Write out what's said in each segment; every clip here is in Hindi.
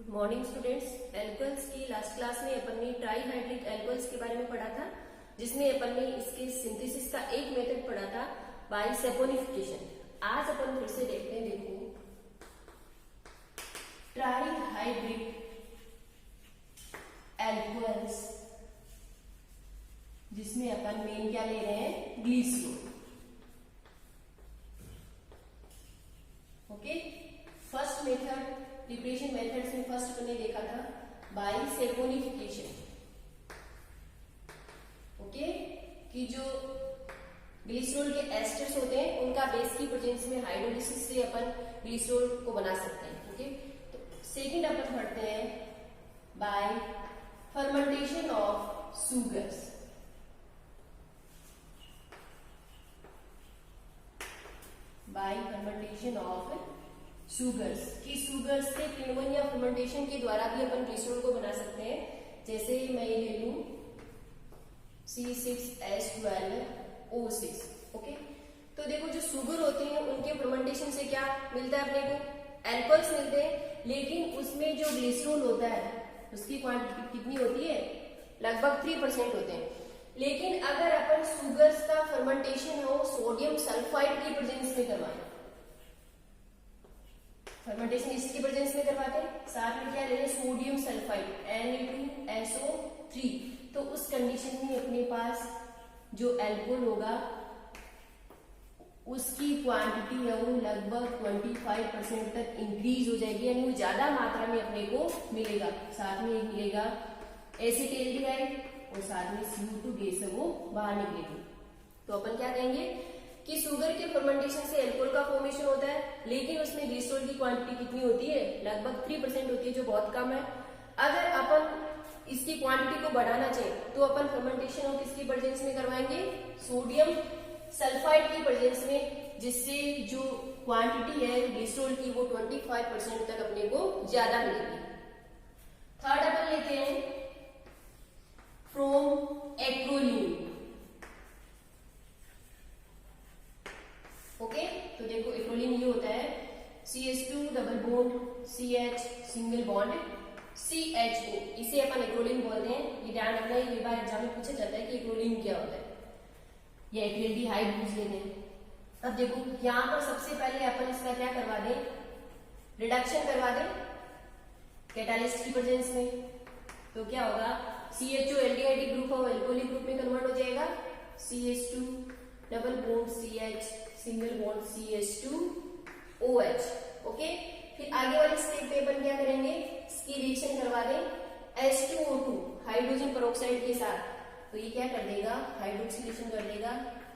Morning students. एल्कोहल्स की लास्ट क्लास में अपन ने ट्राईहाइड्रिक एल्कोहल्स के बारे में पढ़ा था, जिसमें अपन ने इसके सिंथेसिस का एक मेथड पढ़ा था बाय सैपोनिफिकेशन। आज अपन फिर से देखते हैं। देखो, ट्राईहाइड्रिक एल्कोहल्स जिसमें अपन मेन क्या ले रहे हैं, glycerol. Okay, first method preparation methods में फर्स्ट अपन ने देखा था बाय सैपोनिफिकेशन। ओके, कि जो ग्लिसरॉल के एस्टर्स होते हैं उनका बेस की प्रेजेंस में हाइड्रोलिसिस से अपन ग्लिसरॉल को बना सकते हैं। ओके, तो सेकंड अपन पढ़ते हैं bye fermentation of sugars. Bye fermentation of sugars, की शुगर से किण्वन या फर्मेंटेशन के द्वारा भी अपन ग्लिसरॉल को बना सकते हैं। जैसे मैं ये ले लूं C6H12O6। ओके, तो देखो जो शुगर होते हैं उनके फर्मेंटेशन से क्या मिलता है अपने को, एल्कोहल्स मिलते हैं। लेकिन उसमें जो ग्लिसरॉल होता है उसकी क्वांटिटी कितनी होती है, लगभग 3% होते हैं। लेकिन अगर अपन शुगर्स का फर्मेंटेशन हो सोडियम सल्फाइड की प्रेजेंस में करवाएं, फर्मेंटेशन इसकी प्रेजेंस में करवाते हैं, साथ में क्या ले रहे, सोडियम सल्फाइड Na2SO3, तो उस कंडीशन में अपने पास जो एल्कोहल होगा उसकी क्वांटिटी है वो लगभग 25% तक इंक्रीज हो जाएगी, यानी वो ज्यादा मात्रा में अपने को मिलेगा। साथ में एक मिलेगा एसिटाल्डिहाइड और साथ में CO2 गैस है वो बाहर निकलेगी। तो अपन क्या कहेंगे कि शुगर के फर्मेंटेशन से अल्कोहल का फॉर्मेशन होता है, लेकिन उसमें ग्लिसरॉल की क्वांटिटी कितनी होती है, लगभग 3% होती है, जो बहुत कम है। अगर अपन इसकी क्वांटिटी को बढ़ाना चाहें तो अपन फर्मेंटेशन और किसकी प्रेजेंस में करवाएंगे, सोडियम सल्फाइड की प्रेजेंस में, जिससे जो क्वांटिटी है ग्लिसरॉल की वो 25% तक अपने को ज्यादा मिलेगी। थर्ड अपन लेते हैं फ्रॉम एक्रोलीन। ओके, तो देखो एक्रोलीन ये होता है CH2 double bond CH single bond CHO, इसे अपन एक्रोलीन बोलते हैं। ये ध्यान रखना, ये बार एग्जाम में पूछा जाता है कि एक्रोलीन क्या होता है, या एक्रिल्डिहाइड पूछ लेते हैं। अब देखो यहाँ पर सबसे पहले अपन इसका क्या करवा दें, रिडक्शन करवा दें कैटालिस्ट की प्रेजेंस में। तो क्या होगा, CHO एल्डिहाइड ग्रुप और एल्कोहलिक ग्रुप में कन्वर्ट हो जाएगा, CH2 double bond CH single bond CH2OH। Okay, फिर आगे वाले स्टेप पे अपन क्या करेंगे, इसकी रिएक्शन करवा दें H2O2 हाइड्रोजन पेरोक्साइड के साथ। तो ये क्या कर देगा, हाइड्रोक्सिलेशन कर देगा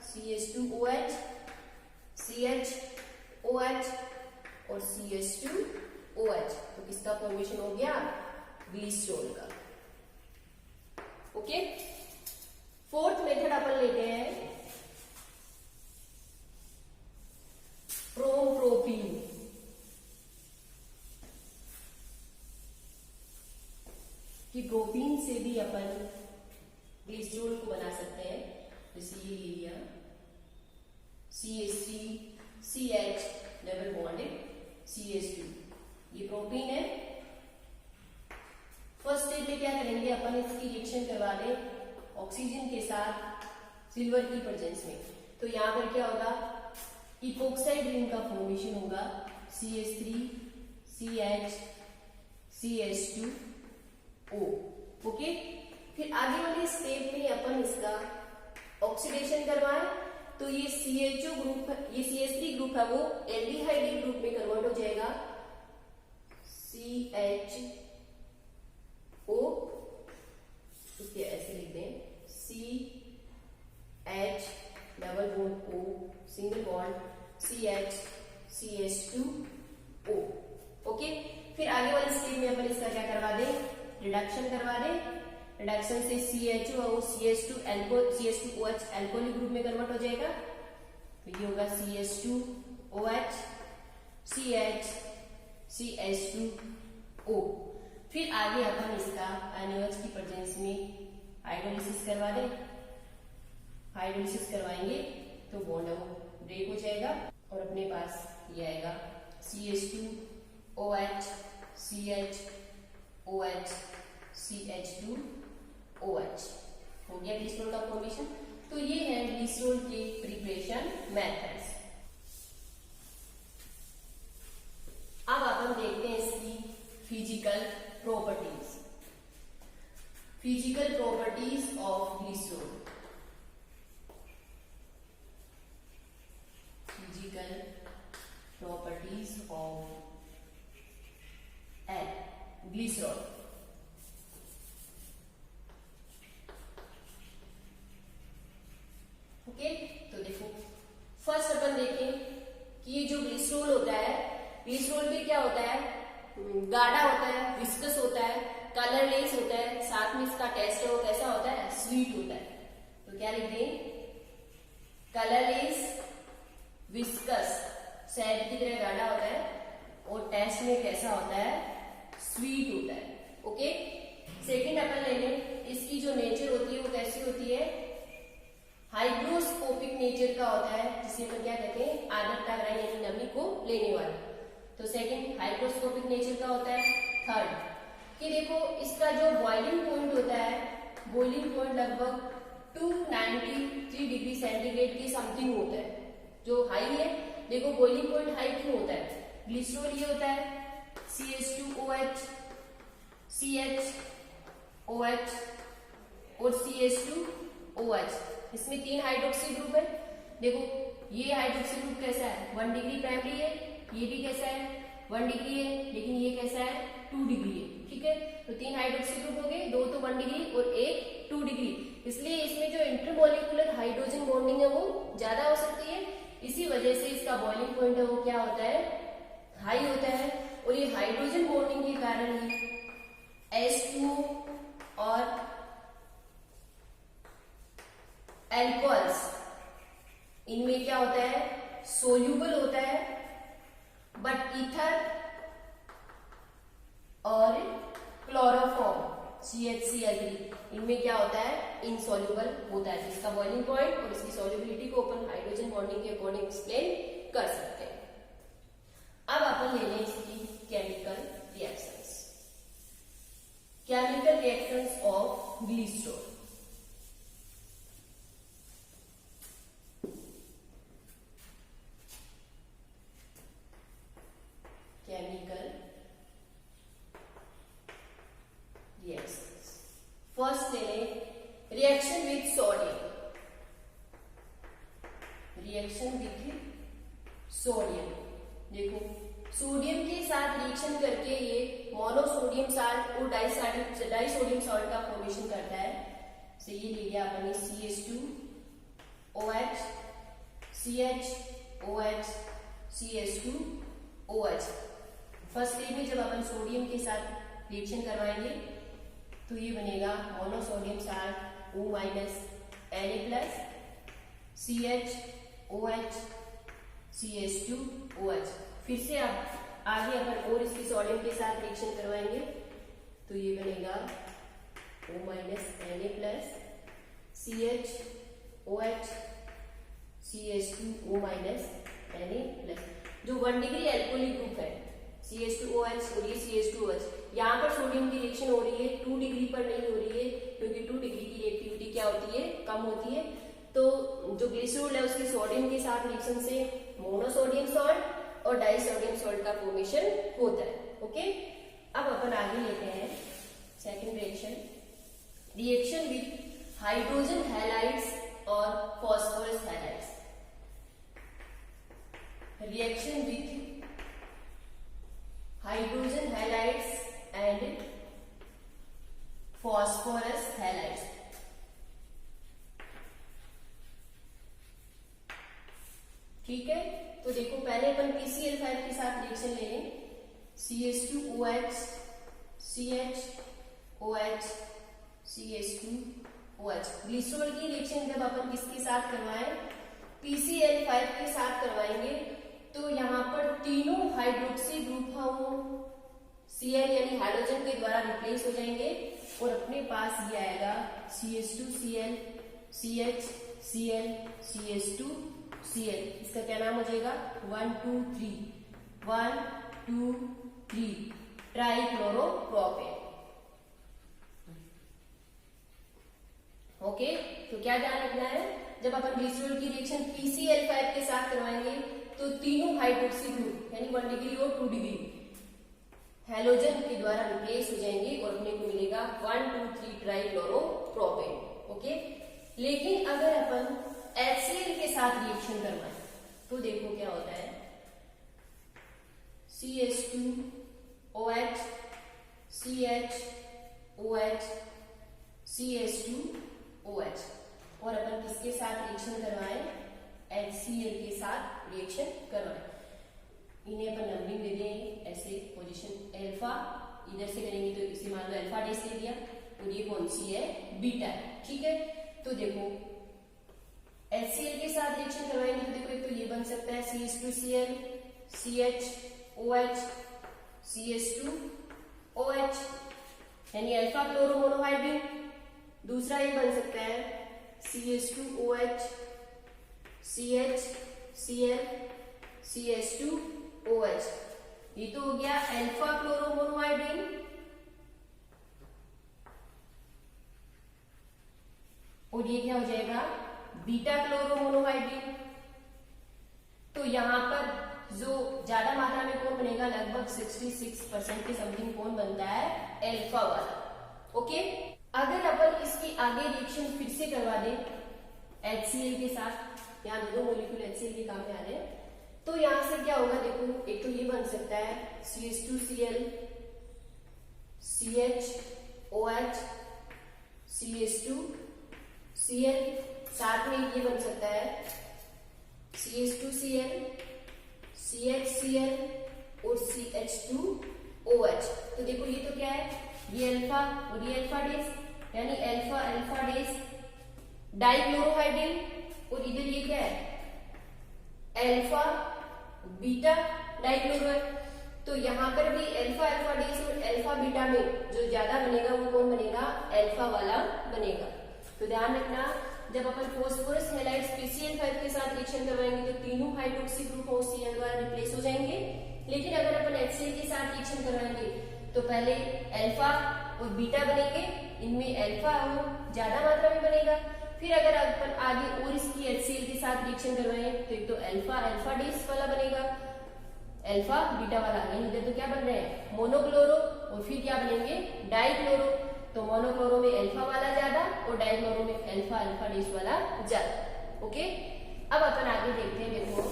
CH2OH CHOH और CH2OH। तो किसका फॉर्मेशन हो गया, ग्लिसरॉल का। ओके, फोर्थ मेथड अपन लेते हैं प्रोपीन। कि प्रोपीन से भी अपन ग्लिसरॉल को बना सकते हैं। जैसे ये ले लिया CH3CH डबल बॉन्ड CH2, ये प्रोपीन है। फर्स्ट स्टेप में क्या करेंगे, अपन इसकी रिएक्शन करवा दें ऑक्सीजन के साथ सिल्वर की प्रेजेंस में। तो यहां पर क्या होगा, इपोक्साइड रिंग का फॉर्मेशन होगा CH3CH CH2O। ओके, फिर आगे वाले स्टेप में अपन इसका ऑक्सीडेशन करवाएं, तो ये CHO ग्रुप, ये CH3 ग्रुप है वो एल्डिहाइड ग्रुप में कन्वर्ट हो जाएगा CHO, इसके ऐसे लिख दें CH double bond O single bond CH CH2O। Okay, फिर आगे वाले स्टेप में अपन इसका क्या करवा दें, रिडक्शन करवा दें। रिडक्शन से CHO और CH2OH एल्कोहलिक ग्रुप में कन्वर्ट हो जाएगा। तो ये होगा CH2OH CH CH2O। फिर आगे अपन इसका NaOH की प्रेजेंस में हाइड्रोलिसिस करवा दें। हाइड्रोलिसिस करवाएंगे तो बॉन्ड ब्रेक हो जाएगा और अपने पास ये आएगा CH2OH CH OH CH2 OH हो गया ग्लिसरॉल का फॉर्मेशन। तो ये है ग्लिसरॉल के प्रिपरेशन मेथड्स। अब अपन देखते हैं इसकी physical properties. Physical properties of glycerol. Physical properties of glycerol. Okay, तो देखो फर्स्ट अपन देखें कि ये जो ग्लिसरॉल होता है, ग्लिसरॉल में क्या होता है, गाढ़ा होता है, विस्कस होता है, कलरलेस होता है, साथ में इसका टेस्ट है वो कैसा होता है, स्वीट होता है। तो क्या लिख दें, कलरलेस, विस्कस, शहद की तरह गाढ़ा होता है और टेस्ट में कैसा होता है, स्वीट होता है। ओके, सेकंड अपन ले लें, इसकी जो नेचर होती है वो कैसी होती है, हाइग्रोस्कोपिक नेचर का होता है, जिसे अपन क्या कहते हैं, आर्द्रता यानी नमी को लेने वाला। तो सेकंड हाइग्रोस्कोपिक नेचर का होता है। थर्ड कि देखो इसका जो बॉइलिंग पॉइंट होता है, बॉइलिंग पॉइंट लगभग 293 डिग्री सेंटीग्रेड की समथिंग होता है, जो हाई है। देखो बॉइलिंग पॉइंट हाई क्यों होता है, ग्लिसरॉल ये होता है CH2OH CHOH और CH2OH, इसमें 3 हाइड्रोक्सी ग्रुप है। देखो ये हाइड्रोक्सी ग्रुप कैसा है, 1 डिग्री प्राइमरी है, ये भी कैसा है 1 डिग्री है, लेकिन ये कैसा है 2 डिग्री है। ठीक है, तो 3 हाइड्रोक्सी ग्रुप हो गए, 2 तो 1 डिग्री और 1 2 डिग्री। इसलिए इसमें जो इंटरमॉलिक्यूलर हाइड्रोजन बॉन्डिंग है वो ज्यादा हो सकती है, इसी वजह से इसका बॉइलिंग पॉइंट है वो क्या होता है, हाई होता है। और ये हाइड्रोजन बॉन्डिंग के कारण ही H2O और एल्कोहल्स इनमें क्या होता है, सोल्यूबल होता है, बट ईथर और क्लोरोफॉर्म CHCl3 इनमें क्या होता है, इनसॉल्यूबल होता है। इसका बॉइलिंग पॉइंट और इसकी सॉल्युबिलिटी को अपन हाइड्रोजन बॉन्डिंग के अकॉर्डिंग एक्सप्लेन कर सकते हैं। अब अपन ले लें इसकी chemical reactions. Chemical reactions of glycerol. Chemical reactions. First ले लें reaction with sodium. Reaction with sodium, देखो सोडियम के साथ रिएक्शन करके ये मोनोसोडियम साल्ट और डाइसोडियम साल्ट का फॉर्मेशन करता है। तो ये ले लिया अपने CH2OH CHOH CH2OH। First stage में जब अपन सोडियम के साथ रिएक्शन करवाएंगे तो ये बनेगा monosodium salt O- Na+ CHOH CH2OH। फिर से अब आगे अपन और इसकी सोडियम के साथ रिएक्शन करवाएंगे तो ये बनेगा O- Na+ CHOH CH2O- Na+। जो 1 डिग्री एल्कोहलिक ग्रुप है CH2OH और ये CH2OH, यहाँ पर सोडियम की रिएक्शन हो रही है, 2 डिग्री पर नहीं हो रही है, क्योंकि 2 डिग्री की रिएक्टिविटी क्या होती है, कम होती है। तो जो ग्लिसरॉल है उसके सोडियम के साथ रिएक्शन से मोनोसोडियम सॉल्ट और डाइसोडियम सॉल्ट का फॉर्मेशन होता है। ओके, अब अपन आगे लेते हैं second reaction, reaction with hydrogen halides और phosphorus halides. Reaction with hydrogen halides and phosphorus halides. ठीक है, तो देखो पहले अपन PCl5 के साथ रिएक्शन ले लें, CH2OH CHOH CH2OH। ग्लिसरॉल की रिएक्शन जब अपन किसके साथ करवाएं, PCl5 के साथ करवाएंगे तो यहाँ पर तीनों हाइड्रोक्सी ग्रुप Cl यानी हाइड्रोजन के द्वारा रिप्लेस हो जाएंगे और अपने पास ये आएगा CH2Cl CH Cl CH2Cl। इसका क्या नाम हो जाएगा, 1 2 3 ट्राइक्लोरोप्रोपेन। ओके, तो क्या ध्यान रखना है, जब अपन ग्लिसरॉल की रिएक्शन PCl5 के साथ करवाएंगे तो तीनों हाइड्रोक्सी ग्रुप यानी 1 डिग्री और 2 डिग्री हैलोजन के द्वारा रिप्लेस हो जाएंगे और अपने को मिलेगा 1,2,3 ट्राइक्लोरोप्रोपेन। ओके, लेकिन अगर अपन HCl के साथ रिएक्शन करवाएं तो देखो क्या होता है, CH2OH CHOH CH2OH और अपन किसके साथ रिएक्शन करवाएं, HCl के साथ रिएक्शन करवाएं। इन्हें अपन नंबरिंग दे दें ऐसे, पोजीशन अल्फा, इधर से करेंगे तो इसे मान लो अल्फा डेस ले दिया और ये कौन सी है, बीटा है। ठीक है, तो देखो HCl के साथ रिएक्शन करवाएंगे तो देखो एक तो ये बन सकता है CH2Cl CHOH CH2OH यानी अल्फा क्लोरो मोनोहाइड्रिन। दूसरा ये बन सकता है CH2OH CHCl CH2OH, ये तो हो गया अल्फा क्लोरो मोनोहाइड्रिन। और ये क्या हो जाएगा, बीटा क्लोरो मोनोहाइड्रिन। तो यहां पर जो ज्यादा मात्रा में कौन बनेगा, लगभग 66% के समथिंग कौन बनता है, अल्फा वाला। ओके, अगर अपन इसकी आगे रिएक्शन फिर से करवा दें HCl के साथ, यहाँ दो मॉलिक्यूल HCl के काम में आ रहे हैं, तो यहां से क्या होगा, देखो एक तो ये बन सकता है CH2Cl CHOH CH2Cl, साथ में ये बन सकता है CH2Cl CHCl और CH2OH। तो देखो ये तो क्या है, ये अल्फा और ये अल्फा डेस यानी अल्फा अल्फा डेस डाइक्लोरोहाइड्रिन, और इधर ये क्या है, अल्फा बीटा डाइक्लोरो है। तो यहाँ पर भी अल्फा अल्फा डेस और अल्फा बीटा में जो ज्यादा बनेगा वो कौन बनेगा, अल्फा वाला बनेगा। तो ध्यान रखना, जब अपन फॉस्फोरस हैलाइड्स PCl5 के साथ रिएक्शन करवाएंगे तो तीनों हाइड्रोक्सी ग्रुप Cl द्वारा रिप्लेस हो जाएंगे। लेकिन अगर अपन HCl के साथ रिएक्शन करवाएंगे तो पहले अल्फा और बीटा बनेंगे, इनमें अल्फा ज्यादा मात्रा में बनेगा। फिर अगर अपन आगे और इसकी HCl के साथ रिएक्शन करवाएं तो एक तो अल्फा अल्फा डेस वाला बनेगा, अल्फा बीटा वाला, यानी इधर तो क्या बन रहे हैं, मोनोक्लोरो, और फिर क्या बनेंगे, डाइक्लोरो। तो मोनोक्लोरो में अल्फा वाला ज्यादा और डाइक्लोरो में अल्फा अल्फा डेस वाला ज्यादा। ओके, अब अपन आगे देखते हैं, देखो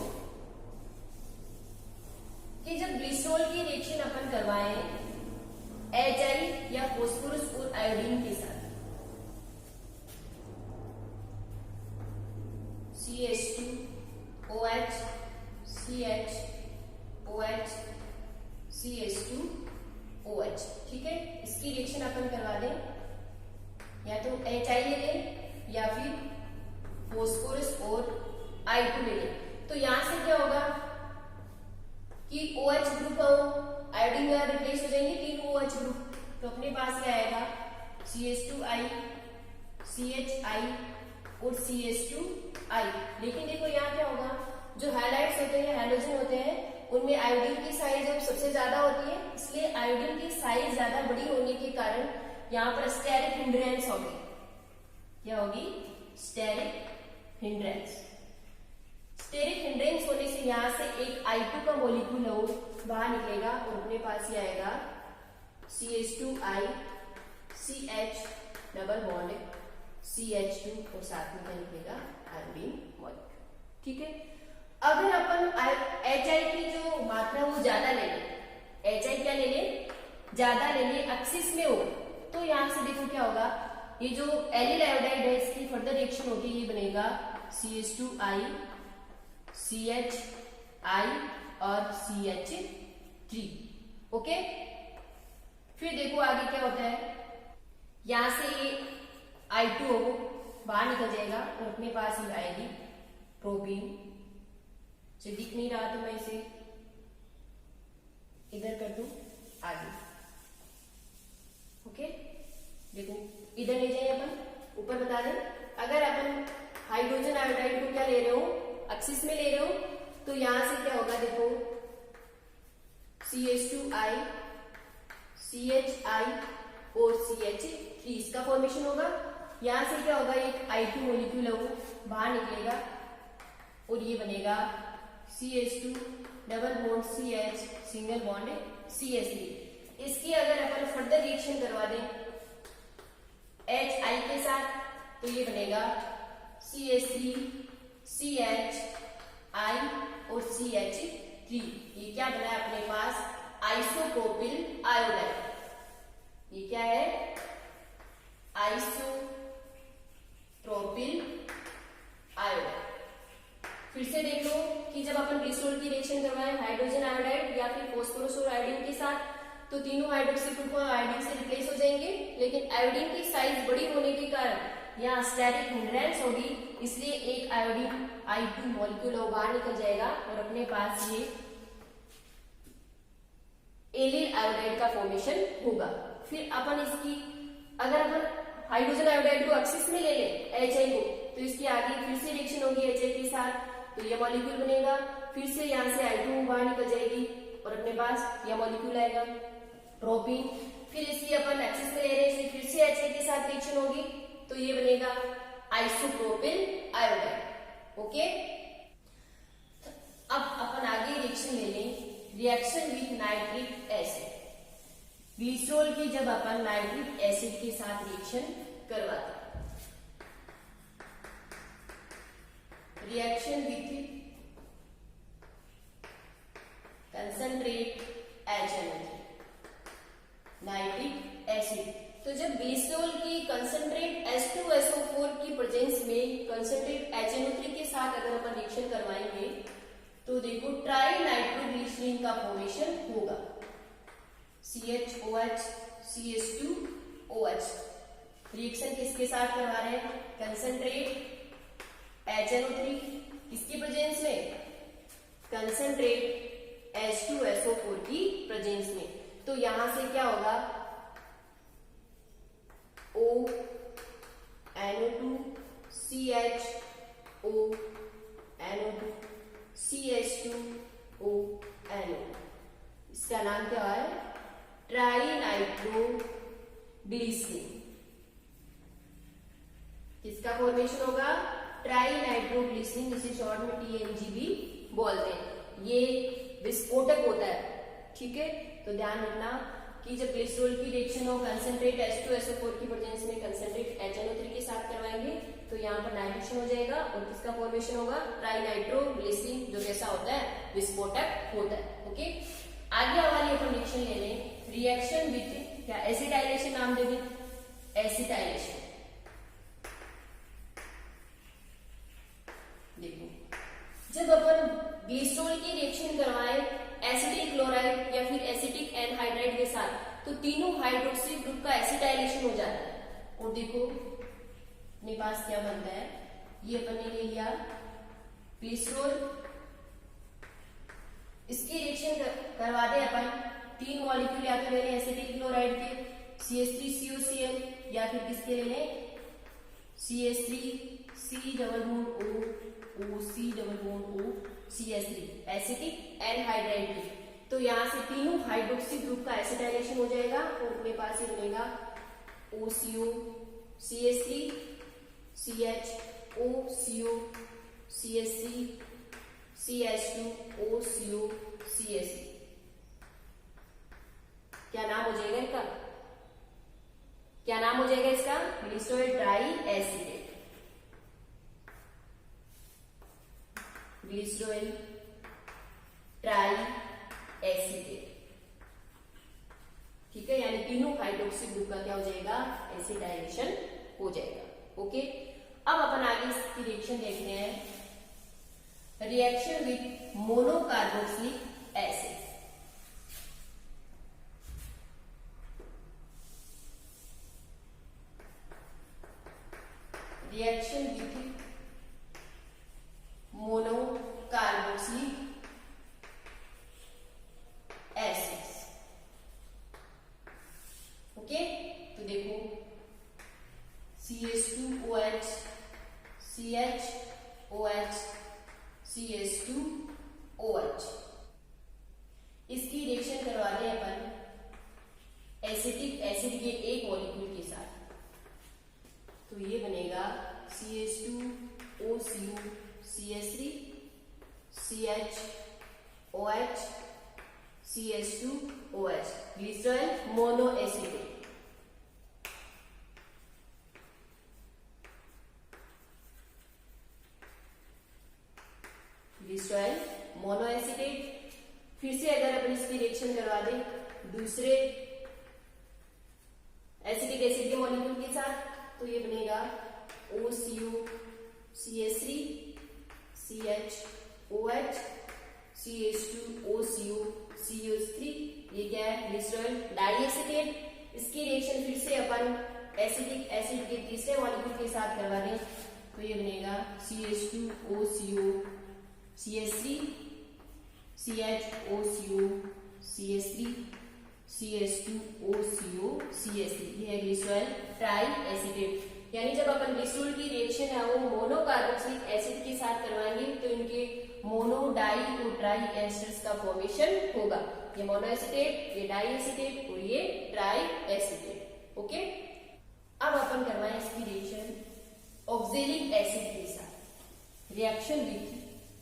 कि जब ग्लिसरॉल की रिएक्शन अपन करवाएं HI या फास्फोरस और आयोडीन के साथ, CH2OH CHOH CH2OH, ठीक है, इसकी रिएक्शन अपन करवा दें, या तो HI ले लें या फिर फास्फोरस और I2 ले लें। तो यहां से क्या होगा कि OH ग्रुप आयोडीन द्वारा रिप्लेस हो जाएंगे तीनों OH ग्रुप। तो अपने पास क्या आएगा, CH2I CHI और CH2I। लेकिन देखो यहाँ क्या होगा, जो हैलाइड्स होते हैं, हैलोजन होते हैं, उनमें आयोडीन की साइज अब सबसे ज्यादा होती है, इसलिए आयोडीन की साइज ज्यादा बड़ी होने के कारण यहाँ पर स्टेरिक हिंड्रेंस होगी। क्या होगी, स्टेरिक हिंड्रेंस। स्टेरिक हिंड्रेंस होने से यहाँ से एक I2 का मॉलिक्यूल बाहर निकलेगा और अपने पास ही आएगा CH2I CH double bond CH2 और साथ में क्या निकलेगा, आयोडीन मॉलिक्यूल। ठीक है, अगर अपन HI की जो मात्रा वो ज्यादा ले लें, HI क्या ले लें, ज्यादा ले लें, एक्सिस में हो, तो यहां से देखो क्या होगा, ये जो एलिल आयोडाइड है इसकी फर्दर रिएक्शन होगी, ये बनेगा CH2I CHI और CH3। ओके, फिर देखो आगे क्या होता है, यहां से ये I2 बाहर निकल जाएगा और अपने पास ही आएगी प्रोपीन। जो दिख नहीं रहा तो मैं इसे इधर कर दूं आगे। ओके, देखो इधर ले जाए अपन, ऊपर बता दें, अगर अपन हाइड्रोजन आयोडाइड को क्या ले रहे हो, एक्सिस में ले रहे हो, तो यहां से क्या होगा, देखो CH2I CHI और CH3 इसका फॉर्मेशन होगा। यहाँ से क्या होगा, एक I2 मॉलिक्यूल है वो बाहर निकलेगा और ये बनेगा CH2 double bond CH single bond CH3। इसकी अगर अपन फर्दर रिएक्शन करवा दें HI के साथ तो ये बनेगा CH3 CHI और CH3। ये क्या बना है अपने पास, आइसोप्रोपिल आयोडाइड। ये क्या है, आइसोप्रोपिल आयोडाइड। फिर से देख लो कि जब अपन ग्लिसरॉल की रिएक्शन करवाएं हाइड्रोजन आयोडाइड या फिर फॉस्फोरस और आयोडीन के साथ, तो तीनों हाइड्रोक्सी ग्रुप आयोडीन से रिप्लेस हो जाएंगे, लेकिन आयोडीन की साइज बड़ी होने के कारण यहाँ स्टेरिक हिंड्रेंस होगी, इसलिए एक आयोडीन I2 मॉलिक्यूल बाहर निकल जाएगा और अपने पास ये एलिल आयोडाइड का फॉर्मेशन होगा। फिर अपन इसकी अगर अपन हाइड्रोजन आयोडाइड को एक्सिस में ले लें HI को, तो इसकी आगे फिर से रिएक्शन होगी HI के साथ, तो यह मॉलिक्यूल बनेगा। फिर से यहाँ से I2 बाहर निकल जाएगी और अपने पास यह मॉलिक्यूल आएगा प्रोपीन। फिर इसकी अपन एक्सिस में ले रहे हैं, फिर से HI के साथ रिएक्शन होगी, तो ये बनेगा आइसोप्रोपिल आयोडाइड। ओके, अब अपन आगे रिएक्शन ले लें, reaction with nitric acid. Glycerol की जब अपन नाइट्रिक एसिड के साथ रिएक्शन करवाते हैं, reaction with concentrate HNO3 nitric acid. तो जब ग्लिसरॉल की कंसंट्रेट H2SO4 की प्रेजेंस में कंसंट्रेट HNO3 के साथ अगर अपन रिएक्शन करवाएंगे, तो देखो ट्राई नाइट्रोग्लिसरीन का फॉर्मेशन होगा, CHOH CH2OH। रिएक्शन किसके साथ करवा रहे हैं, कंसंट्रेट HNO3 इसकी प्रेजेंस में कंसंट्रेट H2SO4 की प्रेजेंस में। तो यहां से क्या होगा, ONO2 CHO NO2 CH2ONO। इसका नाम क्या है, ट्राई नाइट्रोग्लिसरीन। किसका फॉर्मेशन होगा, ट्राई नाइट्रोग्लिसरीन, जिसे शॉर्ट में TNG भी बोलते हैं। ये विस्फोटक होता है, ठीक है। तो ध्यान रखना कि जब ग्लिसरॉल की रिएक्शन हो कंसंट्रेट H2SO4 की प्रेजेंस में कंसंट्रेट HNO3 के साथ करवाएंगे, तो यहाँ पर नाइट्रेशन हो जाएगा और किसका फॉर्मेशन होगा, ट्राई नाइट्रोग्लिसरीन, जो कैसा होता है, विस्फोटक होता है। ओके, आगे वाली अपन रिएक्शन ले लें, रिएक्शन विथ क्या, एसिटाइलेशन नाम दे दें, एसिटाइलेशन। देखो जब अपन ग्लिसरॉल की रिएक्शन करवाएं एसिटिक क्लोराइड या फिर एसिटिक एनहाइड्राइड के साथ, तो तीनों हाइड्रोक्सी ग्रुप का एसिटाइलेशन हो जाता है। और देखो अपने पास क्या बनता है, ये अपन ने ले लिया ग्लिसरॉल, इसकी रिएक्शन करवा दे अपन, तीन मॉलिक्यूल या तो ले लें एसिटिक क्लोराइड के CH3COCl या फिर किसके ले लें CH3C double bond OC double bond O CH3 acetic anhydride की। तो यहाँ से तीनों हाइड्रोक्सी ग्रुप का एसिटाइलेशन हो जाएगा और अपने पास ये बनेगा OCO CH3 CHO CO CH3 CH2 OCO CH3। क्या नाम हो जाएगा इसका, क्या नाम हो जाएगा इसका, glycerol try acetate, glycerol try acetate. ठीक है, यानी तीनों हाइड्रोक्सी ग्रुप का क्या हो जाएगा, एसिटाइलेशन हो जाएगा। ओके, अब अपन आगे इसकी रिएक्शन देखते हैं, reaction with monocarboxylic acid. Reaction with monocarboxylic acids. Okay, तो देखो CH2OH CHOH CH2OH, CH2OH, glycerol monoacetate. Glycerol monoacetate. फिर से अगर अपन इसकी रिएक्शन करवा दें दूसरे एसिटिक एसिड के मॉलिक्यूल के साथ, तो ये बनेगा OCO CH3 CHOH CH2OCO CH3, ये क्या है, ग्लिसरॉल डाइएसिटेट। इसकी रिएक्शन फिर से अपन एसिटिक एसिड के तीसरे मॉलिक्यूल के साथ करवा दें, तो ये बनेगा CH2OCO CH3 CHOCO CH3 CH2OCO CH3, ये है ग्लिसरॉल ट्राई एसिटेट। यानी जब अपन ग्लिसरॉल की रिएक्शन है वो मोनोकार्बोक्सिलिक एसिड के साथ करवाएंगे तो इनके मोनो डाई और ट्राई एस्टर्स का फॉर्मेशन होगा। ये मोनो एसिटेट, ये डाई एसिटेट और ये ट्राई एसिटेट। ओके, अब अपन करवाएं इसकी रिएक्शन ऑक्जेलिक एसिड के साथ, reaction with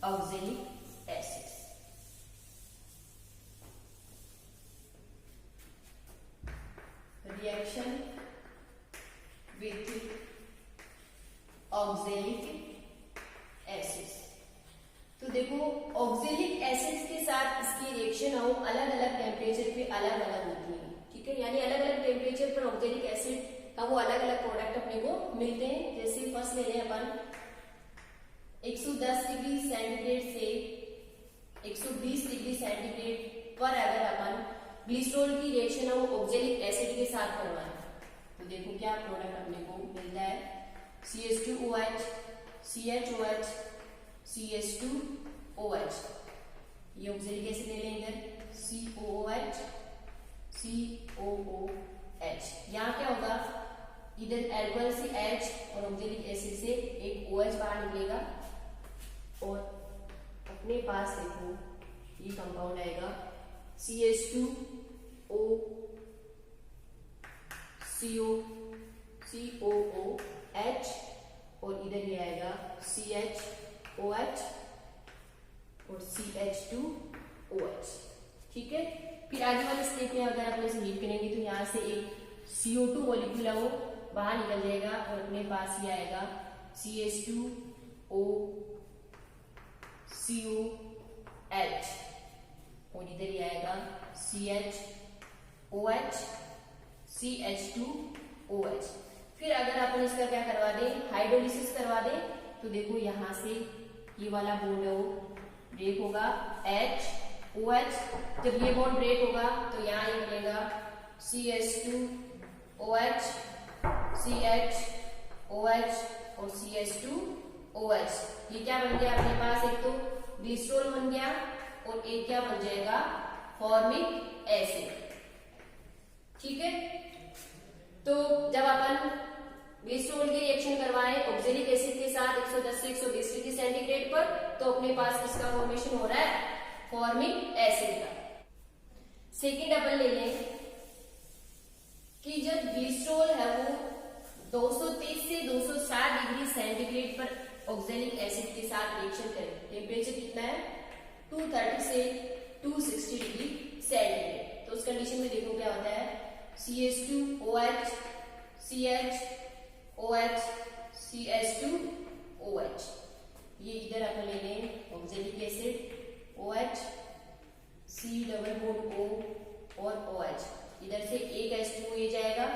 oxalic acid. Reaction with oxalic acids. तो देखो ऑक्जेलिक एसिड्स के साथ इसकी रिएक्शन हो अलग अलग टेम्परेचर पे अलग अलग होती है, ठीक है। यानी अलग अलग टेम्परेचर पर ऑक्जेलिक एसिड का वो अलग अलग प्रोडक्ट अपने को मिलते हैं। जैसे फर्स्ट ले लें अपन 110 डिग्री सेंटीग्रेड से 120 डिग्री सेंटीग्रेड पर अगर अपन ग्लिसरॉल की रिएक्शन हो ऑक्जेलिक एसिड के साथ करवाएं, तो देखो क्या प्रोडक्ट अपने को मिलता है, CH2OH CHOH CH2OH। ये ऑक्जेलिक एसिड ले लें इधर COOH COOH। यहाँ क्या होगा, इधर एल्कोहल से H और ऑक्जेलिक एसिड से एक OH बाहर निकलेगा और अपने पास देखो ये कंपाउंड आएगा CH2O COOH और इधर ये आएगा CHOH और CH2OH, ठीक है। फिर आगे वाले स्टेप में अगर आप इसे हीट करेंगे तो यहाँ से एक CO2 मॉलिक्यूल है वो बाहर निकल जाएगा और अपने पास ये आएगा CH2O COH और इधर ये आएगा CHOH CH2OH। फिर अगर अपन इसका क्या करवा दें, हाइड्रोलिसिस करवा दें, तो देखो यहाँ से ये वाला बॉन्ड है वो ब्रेक होगा HOH। जब ये बॉन्ड ब्रेक होगा तो यहाँ ये बनेगा CH2OH CHOH और CH2OH। ये क्या बन गया अपने पास, एक तो ग्लिसरॉल बन गया और एक क्या बन जाएगा, फॉर्मिक एसिड, ठीक है। तो जब अपन ग्लिसरॉल की रिएक्शन करवाएं ऑक्जेलिक एसिड के साथ 110 से 120 डिग्री सेंटीग्रेड पर, तो अपने पास किसका फॉर्मेशन हो रहा है, फॉर्मिक एसिड का। सेकेंड अपन ले लें कि जब ग्लिसरॉल है वो 230 से 260 डिग्री सेंटीग्रेड पर ऑक्जेलिक एसिड के साथ रिएक्शन करे, टेम्परेचर कितना है 230 से 260 डिग्री सेंटीग्रेड। तो उस कंडीशन में देखो क्या होता है, CH2OH CHOH CH2OH। ये इधर अपन ले लें oxalic acid OH C double bond O और OH, इधर से एक H2O ये जाएगा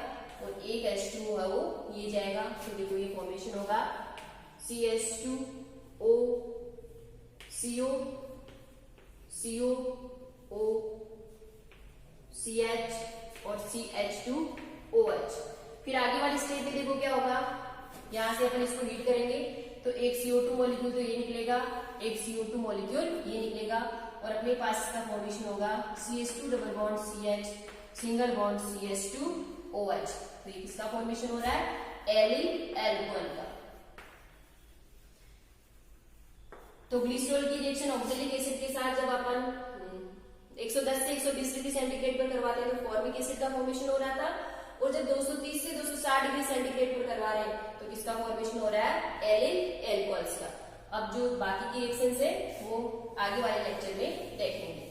और एक H2O है वो ये जाएगा, तो देखो ये फॉर्मेशन होगा CH2O CO CO O CH और CH2OH। फिर आगे वाली स्टेज में देखो क्या होगा, यहाँ से अपन इसको हीट करेंगे तो एक CO2 मॉलिक्यूल तो ये निकलेगा, एक CO2 मॉलिक्यूल ये निकलेगा और अपने पास इसका फॉर्मेशन होगा CH2 double bond CH single bond CH2OH। तो ये किसका फॉर्मेशन हो रहा है, एलिल एल्कोहल का। तो ग्लिसरॉल की रिएक्शन ऑक्जेलिक एसिड के साथ जब अपन 110 से 120 डिग्री सेंटीग्रेड पर करवाते हैं तो फॉर्मिक एसिड का फॉर्मेशन हो रहा था, और जब 230 से 260 डिग्री सेंटीग्रेड पर करवा रहे हैं तो किसका फॉर्मेशन हो रहा है, एलिल एल्कोहल्स का। अब जो बाकी की रिएक्शंस है वो आगे वाले लेक्चर में देखेंगे।